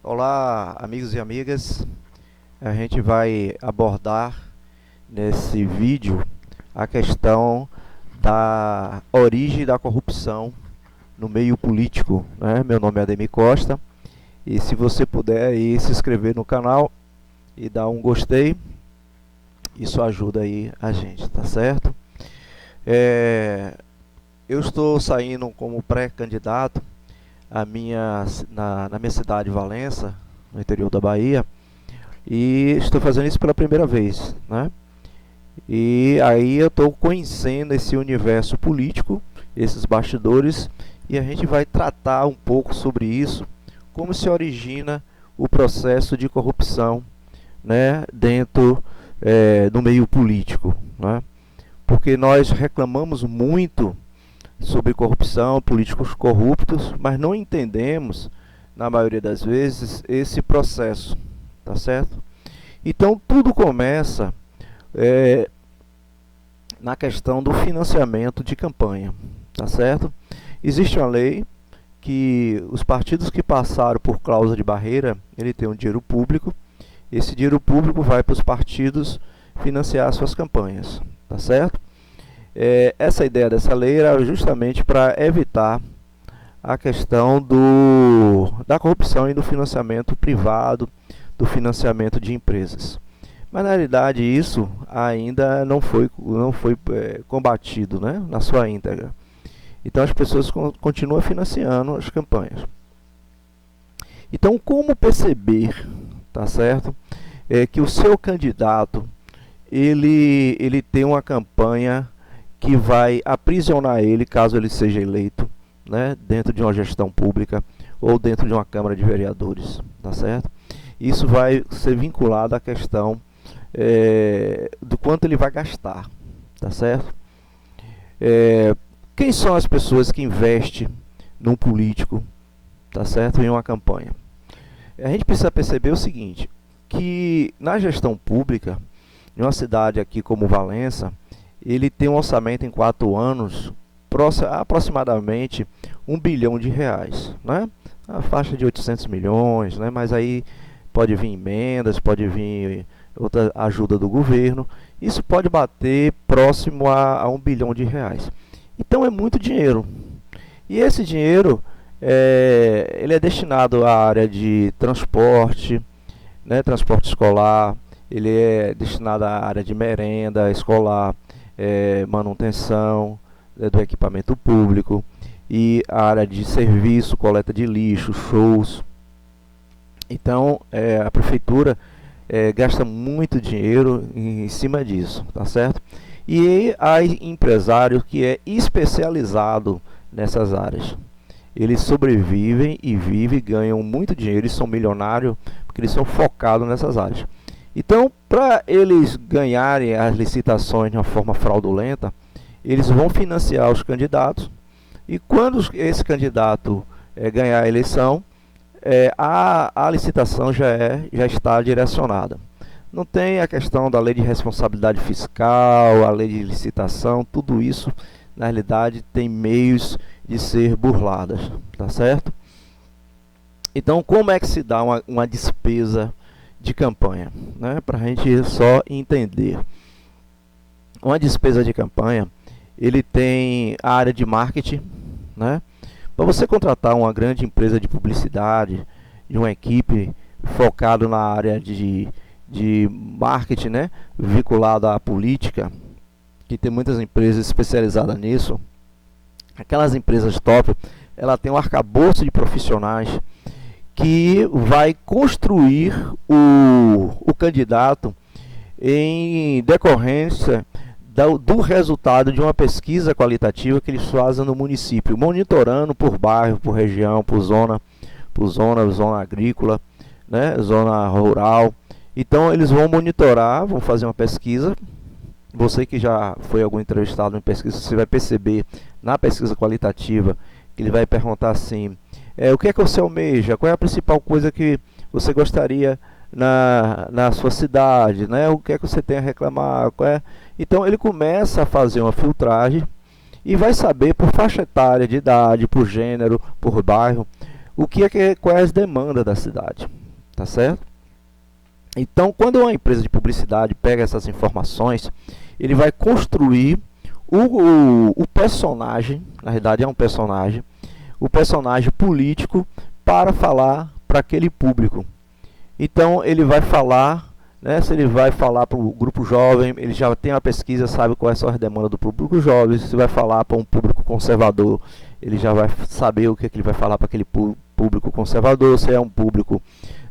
Olá, amigos e amigas. A gente vai abordar nesse vídeo a questão da origem da corrupção no meio político, né? Meu nome é Ademir Costa e se você puder aí se inscrever no canal e dar um gostei, isso ajuda aí a gente, tá certo? Eu estou saindo como pré-candidato na minha cidade, Valença, no interior da Bahia, e estou fazendo isso pela primeira vez, né? E aí eu estou conhecendo esse universo político, esses bastidores, e a gente vai tratar um pouco sobre isso, como se origina o processo de corrupção, né, dentro do meio político, né? Porque nós reclamamos muito sobre corrupção, políticos corruptos, mas não entendemos, na maioria das vezes, esse processo, tá certo? Então tudo começa na questão do financiamento de campanha, tá certo? Existe uma lei que os partidos que passaram por cláusula de barreira, ele tem um dinheiro público, esse dinheiro público vai para os partidos financiar suas campanhas, tá certo? Essa ideia dessa lei era justamente para evitar a questão da corrupção e do financiamento privado, do financiamento de empresas. Mas na realidade isso ainda não foi combatido, né, na sua íntegra. Então as pessoas continuam financiando as campanhas. Então como perceber, tá certo, que o seu candidato ele tem uma campanha que vai aprisionar ele caso ele seja eleito, né, dentro de uma gestão pública ou dentro de uma Câmara de Vereadores, tá certo? Isso vai ser vinculado à questão do quanto ele vai gastar, tá certo? Quem são as pessoas que investem num político, tá certo, em uma campanha? A gente precisa perceber o seguinte, que na gestão pública, em uma cidade aqui como Valença, ele tem um orçamento em 4 anos, aproximadamente R$ 1 bilhão, né? A faixa de 800 milhões, né? Mas aí pode vir emendas, pode vir outra ajuda do governo, isso pode bater próximo a R$ 1 bilhão. Então é muito dinheiro, e esse dinheiro ele é destinado à área de transporte, né? Transporte escolar, ele é destinado à área de merenda escolar, manutenção do equipamento público e a área de serviço, coleta de lixo, shows. Então a prefeitura gasta muito dinheiro em cima disso, tá certo? E há empresário que é especializado nessas áreas. Eles sobrevivem e vivem, ganham muito dinheiro e são milionários porque eles são focados nessas áreas. Então, para eles ganharem as licitações de uma forma fraudulenta, eles vão financiar os candidatos, e quando esse candidato ganhar a eleição, a licitação já está direcionada. Não tem a questão da lei de responsabilidade fiscal, a lei de licitação, tudo isso, na realidade, tem meios de ser burladas, tá certo? Então, como é que se dá uma despesa de campanha, né, para a gente só entender? Uma despesa de campanha, ele tem a área de marketing, né? Para você contratar uma grande empresa de publicidade, de uma equipe focada na área de marketing, né, vinculada à política, que tem muitas empresas especializadas nisso, aquelas empresas top, ela tem um arcabouço de profissionais que vai construir o candidato em decorrência do resultado de uma pesquisa qualitativa que eles fazem no município, monitorando por bairro, por região, por zona agrícola, né, zona rural. Então eles vão monitorar, vão fazer uma pesquisa. Você que já foi algum entrevistado em pesquisa, você vai perceber na pesquisa qualitativa que ele vai perguntar assim: o que é que você almeja? Qual é a principal coisa que você gostaria na sua cidade, né? O que é que você tem a reclamar? Então ele começa a fazer uma filtragem e vai saber por faixa etária, de idade, por gênero, por bairro, qual é as demandas da cidade, tá certo? Então, quando uma empresa de publicidade pega essas informações, ele vai construir o personagem, na verdade é um personagem, o personagem político para falar para aquele público. Então ele vai falar, né, se ele vai falar para o grupo jovem, ele já tem uma pesquisa, sabe quais são as demandas do público jovem. Se vai falar para um público conservador, ele já vai saber o que, é que ele vai falar para aquele público conservador. Se é um público,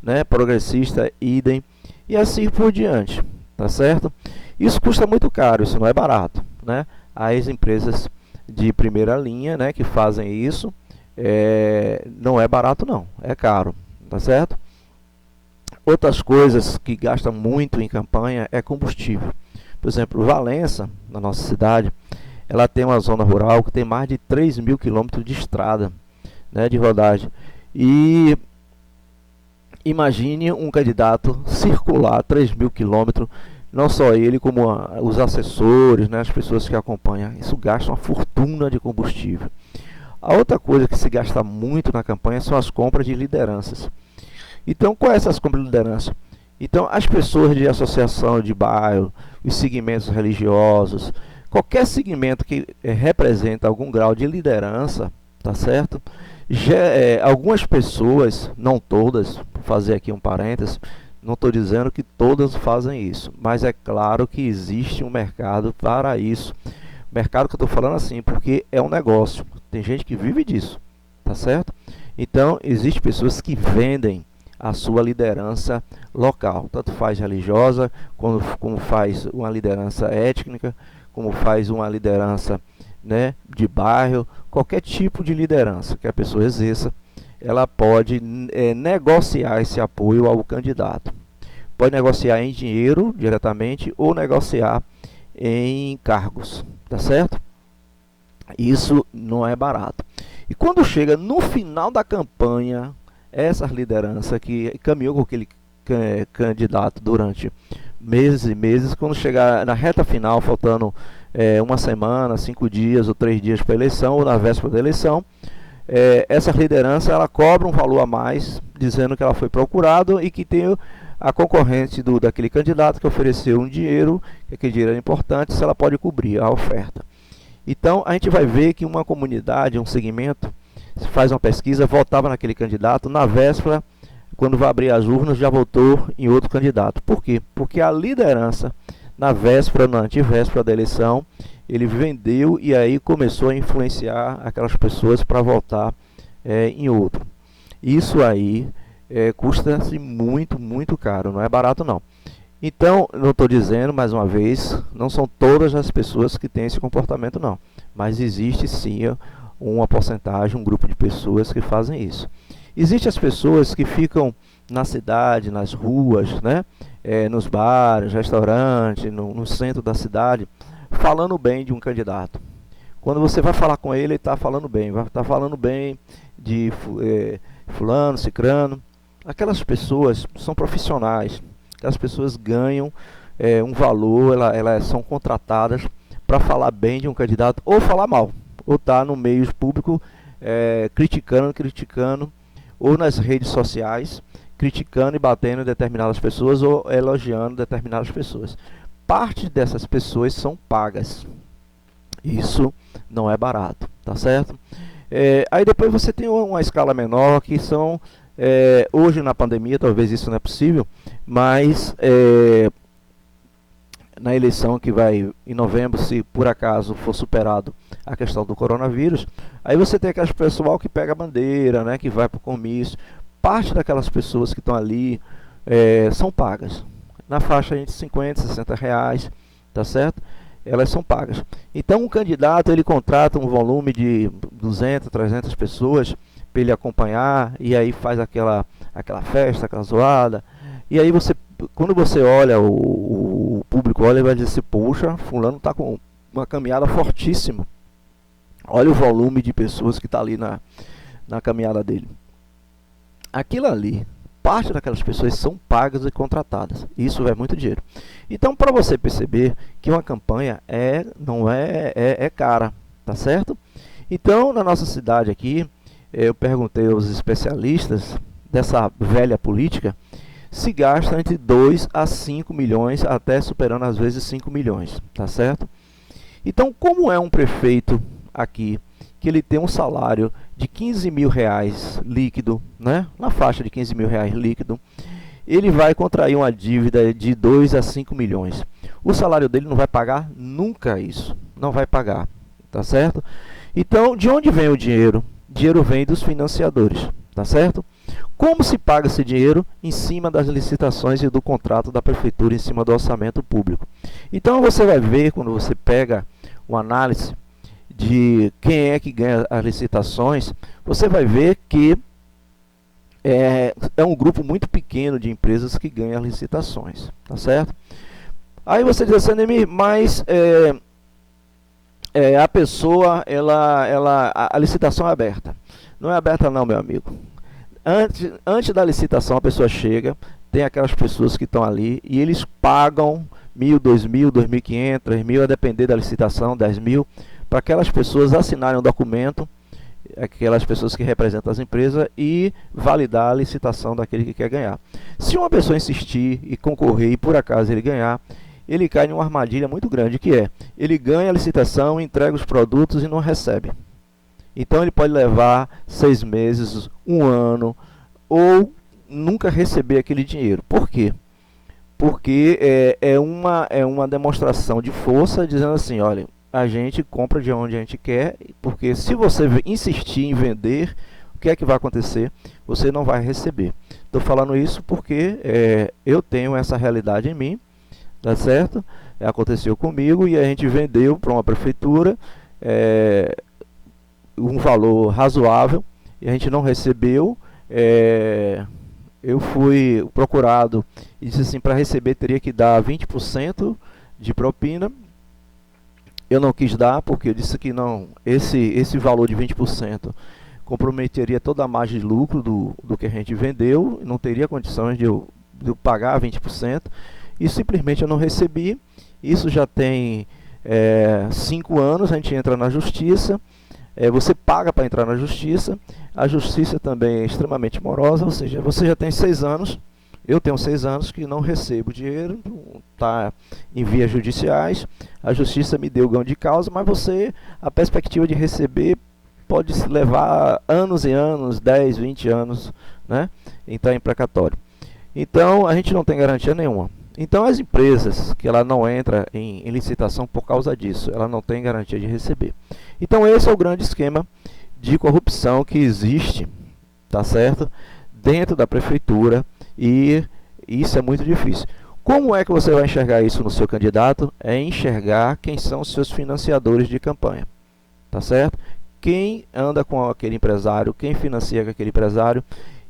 né, progressista, idem, e assim por diante, tá certo? Isso custa muito caro, isso não é barato, né? As empresas de primeira linha, né, que fazem isso, não é barato não, é caro, tá certo? Outras coisas que gastam muito em campanha é combustível. Por exemplo, Valença, na nossa cidade, ela tem uma zona rural que tem mais de 3.000 quilômetros de estrada, né, de rodagem. E imagine um candidato circular 3.000 quilômetros, não só ele, como os assessores, né, as pessoas que acompanham. Isso gasta uma fortuna de combustível. A outra coisa que se gasta muito na campanha são as compras de lideranças. Então, quais são essas compras de liderança? Então, as pessoas de associação de bairro, os segmentos religiosos, qualquer segmento que representa algum grau de liderança, tá certo? Algumas pessoas, não todas, vou fazer aqui um parênteses, não estou dizendo que todas fazem isso, mas é claro que existe um mercado para isso. Mercado que eu estou falando assim, porque é um negócio, tem gente que vive disso, tá certo? Então, existem pessoas que vendem a sua liderança local, tanto faz religiosa, como faz uma liderança étnica, como faz uma liderança, né, de bairro, qualquer tipo de liderança que a pessoa exerça, ela pode negociar esse apoio ao candidato. Pode negociar em dinheiro diretamente ou negociar em cargos, tá certo? Isso não é barato. E quando chega no final da campanha, essa liderança que caminhou com aquele candidato durante meses e meses, quando chegar na reta final, faltando uma semana, 5 dias ou 3 dias para a eleição, ou na véspera da eleição, essa liderança ela cobra um valor a mais, dizendo que ela foi procurada e que tem a concorrente daquele candidato que ofereceu um dinheiro, que aquele dinheiro é importante, se ela pode cobrir a oferta. Então a gente vai ver que uma comunidade, um segmento, se faz uma pesquisa, votava naquele candidato, na véspera, quando vai abrir as urnas, já votou em outro candidato. Por quê? Porque a liderança, na véspera, na antivéspera da eleição, ele vendeu e aí começou a influenciar aquelas pessoas para votar em outro. Isso aí custa-se muito, muito caro, não é barato não. Então, não estou dizendo, mais uma vez, não são todas as pessoas que têm esse comportamento não, mas existe sim uma porcentagem, um grupo de pessoas que fazem isso. Existem as pessoas que ficam na cidade, nas ruas, né? Nos bares, restaurantes, no centro da cidade, falando bem de um candidato. Quando você vai falar com ele, ele está falando bem, vai estar falando bem de fulano, cicrano. Aquelas pessoas são profissionais, aquelas pessoas ganham um valor, elas são contratadas para falar bem de um candidato ou falar mal, ou estar no meio público criticando, ou nas redes sociais, criticando e batendo em determinadas pessoas ou elogiando determinadas pessoas. Parte dessas pessoas são pagas. Isso não é barato, tá certo? Aí depois você tem uma escala menor, que são, hoje na pandemia, talvez isso não é possível, mas na eleição que vai em novembro, se por acaso for superado a questão do coronavírus, aí você tem aquelas pessoal que pega a bandeira, né, que vai para o comício. Parte daquelas pessoas que estão ali são pagas, na faixa de 50, 60 reais, tá certo? Elas são pagas. Então um candidato, ele contrata um volume de 200, 300 pessoas para ele acompanhar, e aí faz aquela festa, aquela zoada, e aí quando você olha, o público olha e vai dizer assim, poxa, fulano está com uma caminhada fortíssima, olha o volume de pessoas que está ali na caminhada dele. Aquilo ali, parte daquelas pessoas são pagas e contratadas. Isso é muito dinheiro. Então, para você perceber que uma campanha não é cara, tá certo? Então, na nossa cidade aqui, eu perguntei aos especialistas dessa velha política se gasta entre 2 a 5 milhões, até superando às vezes 5 milhões, tá certo? Então, como é um prefeito aqui, que ele tem um salário de 15 mil reais líquido, né? Na faixa de 15 mil reais líquido, ele vai contrair uma dívida de 2 a 5 milhões. O salário dele não vai pagar nunca isso, não vai pagar, tá certo? Então, de onde vem o dinheiro? O dinheiro vem dos financiadores, tá certo? Como se paga esse dinheiro? Em cima das licitações e do contrato da prefeitura, em cima do orçamento público. Então você vai ver, quando você pega uma análise de quem é que ganha as licitações, você vai ver que é um grupo muito pequeno de empresas que ganha as licitações, tá certo? Aí você diz assim, Ademir, mas a pessoa, a licitação é aberta. Não é aberta não, meu amigo. Antes da licitação, a pessoa chega, tem aquelas pessoas que estão ali e eles pagam 1.000, 2.000, 2.500, 3.000, a depender da licitação, 10.000, para aquelas pessoas assinarem um documento, aquelas pessoas que representam as empresas, e validar a licitação daquele que quer ganhar. Se uma pessoa insistir e concorrer e por acaso ele ganhar, ele cai em uma armadilha muito grande, que é, ele ganha a licitação, entrega os produtos e não recebe. Então ele pode levar 6 meses, 1 ano, ou nunca receber aquele dinheiro. Por quê? Porque é uma demonstração de força, dizendo assim, olha, a gente compra de onde a gente quer, porque se você insistir em vender, o que é que vai acontecer? Você não vai receber. Estou falando isso porque eu tenho essa realidade em mim, tá certo? Aconteceu comigo e a gente vendeu para uma prefeitura, um valor razoável, e a gente não recebeu. Eu fui procurado e disse assim, para receber teria que dar 20% de propina. Eu não quis dar, porque eu disse que não, esse valor de 20% comprometeria toda a margem de lucro do que a gente vendeu, não teria condições de eu pagar 20%, e simplesmente eu não recebi. Isso já tem 5 anos, a gente entra na justiça, você paga para entrar na justiça, a justiça também é extremamente morosa, ou seja, você já tem 6 anos, eu tenho 6 anos que não recebo dinheiro, está em vias judiciais, a justiça me deu ganho de causa, mas a perspectiva de receber pode levar anos e anos, 10, 20 anos, né, em estar em precatório. Então, a gente não tem garantia nenhuma. Então, as empresas que ela não entra em licitação por causa disso, ela não tem garantia de receber. Então, esse é o grande esquema de corrupção que existe, tá certo, dentro da prefeitura, e isso é muito difícil. Como é que você vai enxergar isso no seu candidato? É enxergar quem são os seus financiadores de campanha, tá certo? Quem anda com aquele empresário, quem financia com aquele empresário,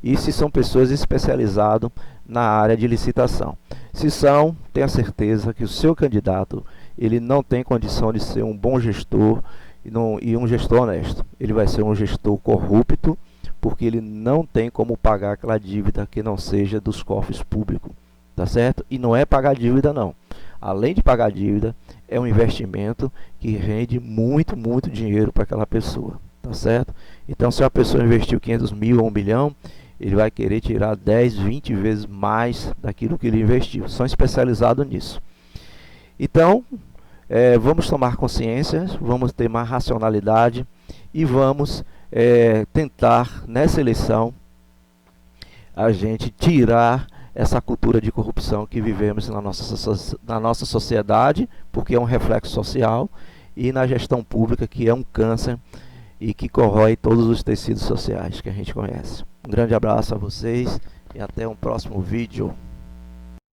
e se são pessoas especializadas na área de licitação. Se são, tenha certeza que o seu candidato, ele não tem condição de ser um bom gestor e um gestor honesto. Ele vai ser um gestor corrupto, porque ele não tem como pagar aquela dívida que não seja dos cofres públicos, tá certo? E não é pagar dívida não. Além de pagar dívida, é um investimento que rende muito, muito dinheiro para aquela pessoa, tá certo? Então, se a pessoa investiu 500 mil ou 1 milhão, ele vai querer tirar 10, 20 vezes mais daquilo que ele investiu. São especializados nisso. Então, vamos tomar consciência, vamos ter mais racionalidade e vamos tentar, nessa eleição, a gente tirar essa cultura de corrupção que vivemos na nossa sociedade, porque é um reflexo social, e na gestão pública, que é um câncer e que corrói todos os tecidos sociais que a gente conhece. Um grande abraço a vocês e até um próximo vídeo.